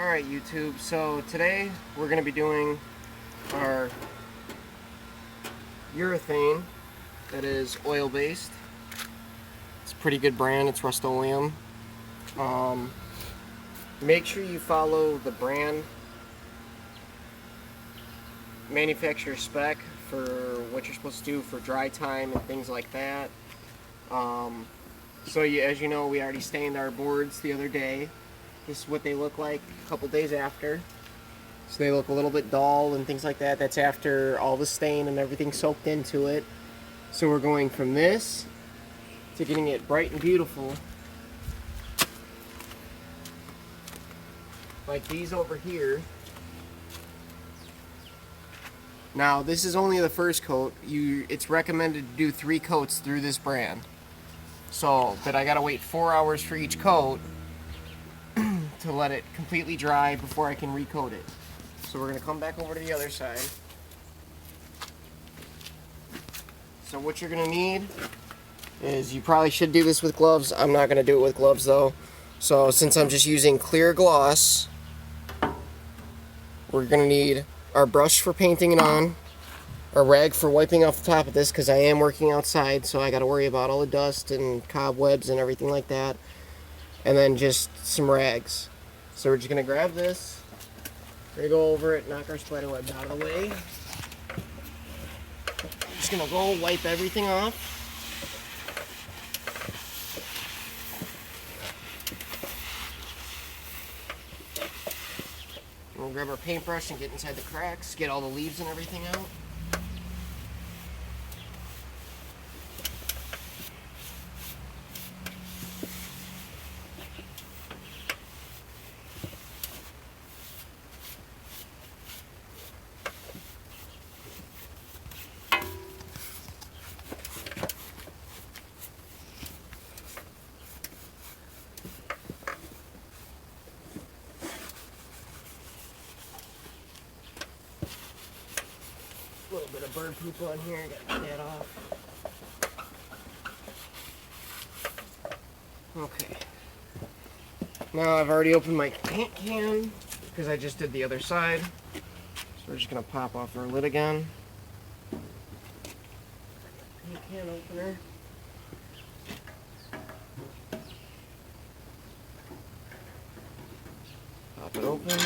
Alright YouTube, so today we're going to be doing our urethane that is oil based. It's a pretty good brand, it's Rust-Oleum. Make sure you follow the brand manufacturer spec for what you're supposed to do for dry time and things like that. As you know, we already stained our boards the other day. This is what they look like a couple days after. So they look a little bit dull and things like that. That's after all the stain and everything soaked into it. So we're going from this to getting it bright and beautiful. Like these over here. Now this is only the first coat. It's recommended to do 3 coats through this brand. So, but I gotta wait 4 hours for each coat to let it completely dry before I can recoat it. So we're gonna come back over to the other side. So what you're gonna need is, you probably should do this with gloves. I'm not gonna do it with gloves though. So since I'm just using clear gloss, we're gonna need our brush for painting it on, a rag for wiping off the top of this because I am working outside, so I gotta worry about all the dust and cobwebs and everything like that, and then just some rags. So we're just gonna grab this, we're gonna go over it, knock our spider webs out of the way. Just gonna go wipe everything off. We'll grab our paintbrush and get inside the cracks, get all the leaves and everything out. A little bit of bird poop on here, gotta get that off. Okay. Now I've already opened my paint can because I just did the other side. So we're just gonna pop off our lid again. Paint can opener. Pop it open.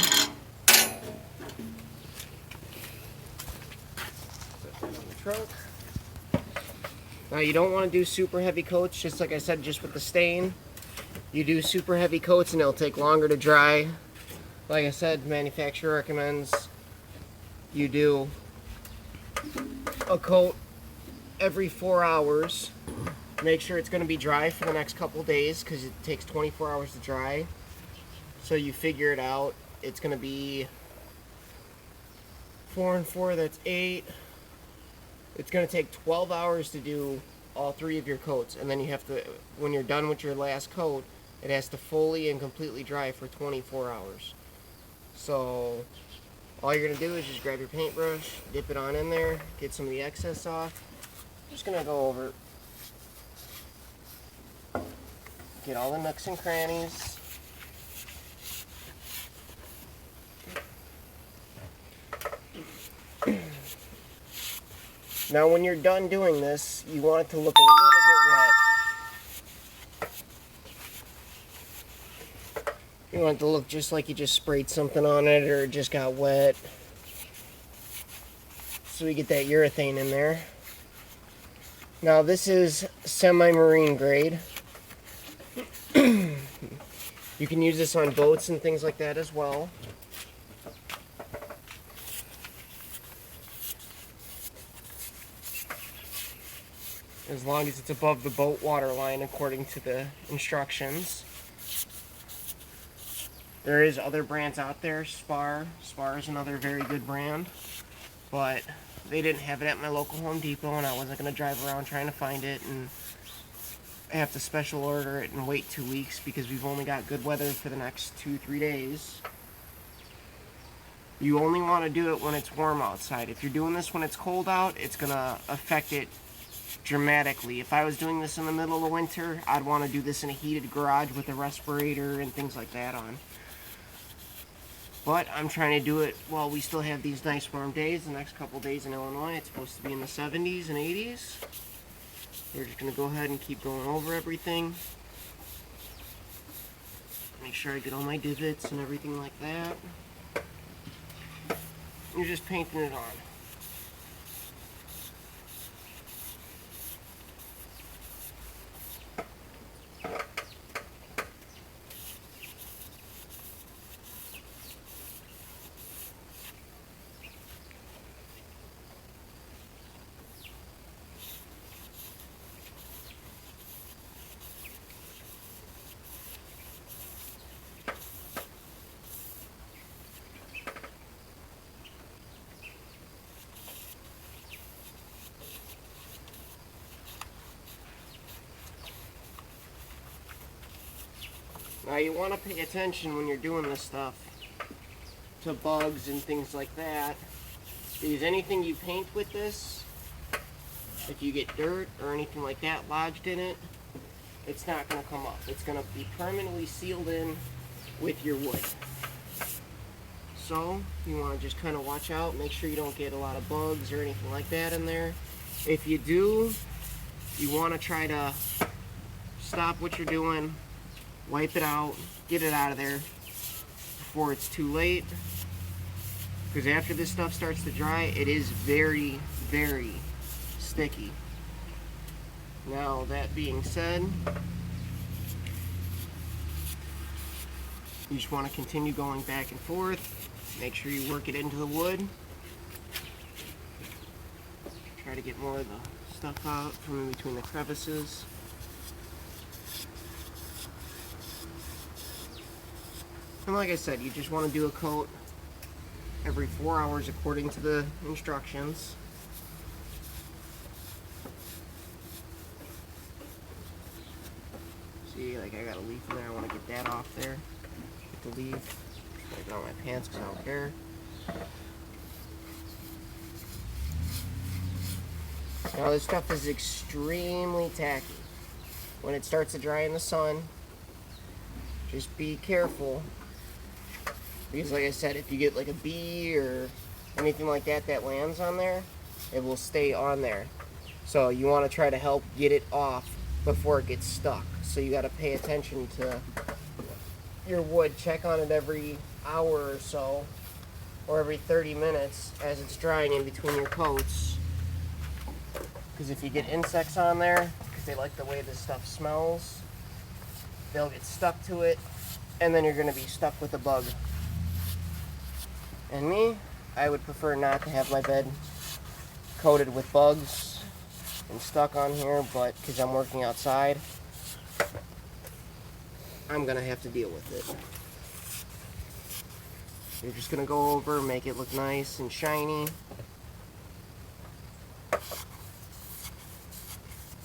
Truck. Now you don't want to do super heavy coats, just like I said, just with the stain. You do super heavy coats and it'll take longer to dry. Like I said, manufacturer recommends you do a coat every 4 hours. Make sure it's going to be dry for the next couple days because it takes 24 hours to dry. So you figure it out. It's going to be 4 and 4, that's 8. It's going to take 12 hours to do all 3 of your coats, and then you have to, when you're done with your last coat, it has to fully and completely dry for 24 hours. So all you're going to do is just grab your paintbrush, dip it on in there, get some of the excess off. I'm just going to go over, get all the nooks and crannies. Now when you're done doing this, you want it to look a little bit wet. You want it to look just like you just sprayed something on it or it just got wet. So we get that urethane in there. Now this is semi-marine grade. You can use this on boats and things like that as well. As long as it's above the boat water line according to the instructions. There is other brands out there, Spar. Spar is another very good brand, but they didn't have it at my local Home Depot and I wasn't going to drive around trying to find it and have to special order it and wait 2 weeks because we've only got good weather for the next 2-3 days. You only want to do it when it's warm outside. If you're doing this when it's cold out, it's going to affect it dramatically. If I was doing this in the middle of the winter, I'd want to do this in a heated garage with a respirator and things like that on. But I'm trying to do it while we still have these nice warm days. The next couple days in Illinois, it's supposed to be in the 70s and 80s. We're just going to go ahead and keep going over everything. Make sure I get all my divots and everything like that. You're just painting it on. Now you want to pay attention when you're doing this stuff to bugs and things like that, because anything you paint with this, if you get dirt or anything like that lodged in it, it's not going to come up. It's going to be permanently sealed in with your wood. So you want to just kind of watch out, make sure you don't get a lot of bugs or anything like that in there. If you do, you want to try to stop what you're doing, wipe it out, get it out of there before it's too late. Because after this stuff starts to dry, it is very, very sticky. Now, that being said, you just want to continue going back and forth. Make sure you work it into the wood. Try to get more of the stuff out from in between the crevices. And like I said, you just want to do a coat every 4 hours according to the instructions. See, like I got a leaf in there, I want to get that off there. Get the leaf. Wipe it on my pants because I don't care. Now this stuff is extremely tacky. When it starts to dry in the sun, just be careful. Because like I said, if you get like a bee or anything like that that lands on there, it will stay on there. So you want to try to help get it off before it gets stuck. So you got to pay attention to your wood. Check on it every hour or so, or every 30 minutes as it's drying in between your coats. Because if you get insects on there, because they like the way this stuff smells, they'll get stuck to it, and then you're going to be stuck with a bug. And me, I would prefer not to have my bed coated with bugs and stuck on here, but because I'm working outside, I'm going to have to deal with it. You're just going to go over, make it look nice and shiny.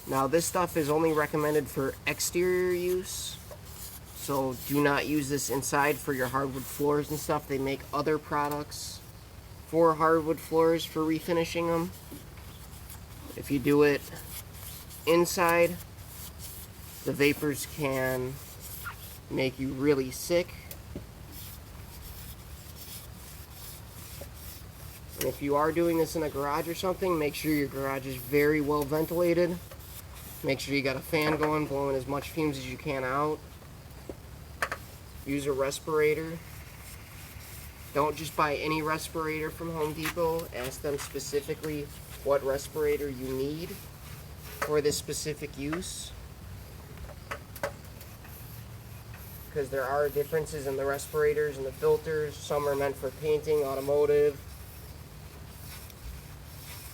Now this stuff is only recommended for exterior use. So do not use this inside for your hardwood floors and stuff. They make other products for hardwood floors for refinishing them. If you do it inside, the vapors can make you really sick. And if you are doing this in a garage or something, make sure your garage is very well ventilated. Make sure you got a fan going, blowing as much fumes as you can out. Use a respirator. Don't just buy any respirator from Home Depot. Ask them specifically what respirator you need for this specific use. Because there are differences in the respirators and the filters. Some are meant for painting, automotive,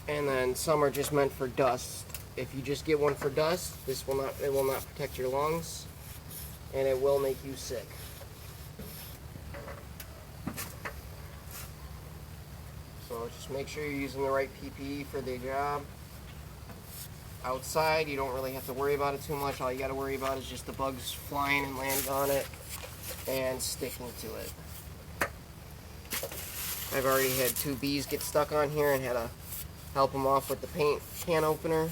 and then some are just meant for dust. If you just get one for dust, it will not protect your lungs, and it will make you sick. So just make sure you're using the right PPE for the job. Outside, you don't really have to worry about it too much. All you got to worry about is just the bugs flying and landing on it and sticking to it. I've already had 2 bees get stuck on here and had to help them off with the paint can opener.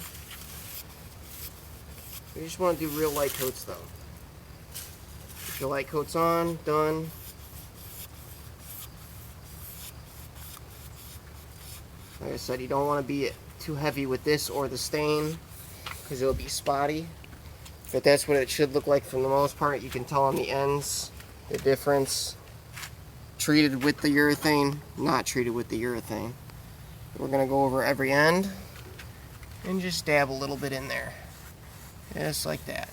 You just want to do real light coats though. Put your light coats on, done. Like I said, you don't want to be too heavy with this or the stain because it'll be spotty. But that's what it should look like for the most part. You can tell on the ends the difference. Treated with the urethane, not treated with the urethane. We're going to go over every end and just dab a little bit in there. Just like that.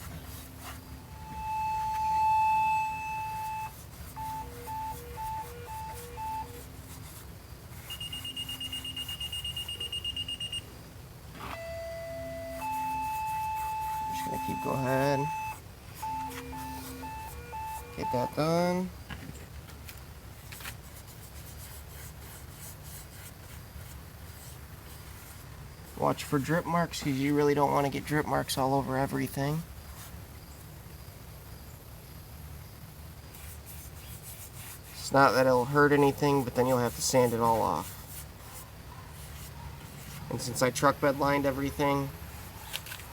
Just going to go ahead. Get that done. Watch for drip marks because you really don't want to get drip marks all over everything. It's not that it'll hurt anything, but then you'll have to sand it all off. And since I truck bed lined everything,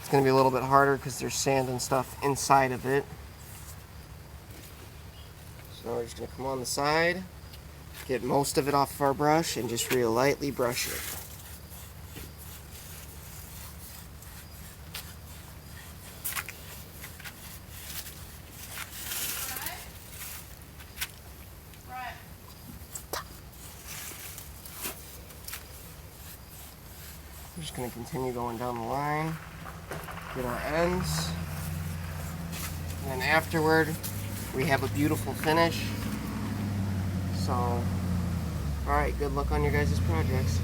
it's going to be a little bit harder because there's sand and stuff inside of it. So now we're just going to come on the side, get most of it off of our brush, and just real lightly brush it. We're just going to continue going down the line, get our ends, and then afterward we have a beautiful finish. So, alright, good luck on your guys' projects.